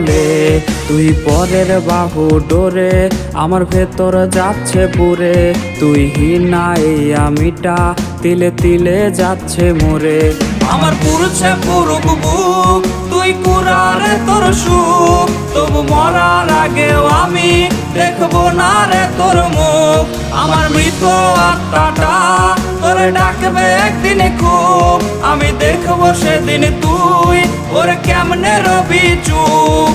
বলে তুই পরের বাহু ডোরে আমার ভেতর যাচ্ছে পুরে তুই হিনা এই আমিটা তিলে তিলে যাচ্ছে মোরে আমার পুরুষে পুরুক বুক তুই কুরারে তোর সুখ তবু মরার আগেও আমি দেখবো না রে তোর মুখ আমার মৃত আত্মাটা তোরে ডাকবে একদিন খুব আমি দেখবো সেদিন তুই ওরে কেমনে রবি চুপ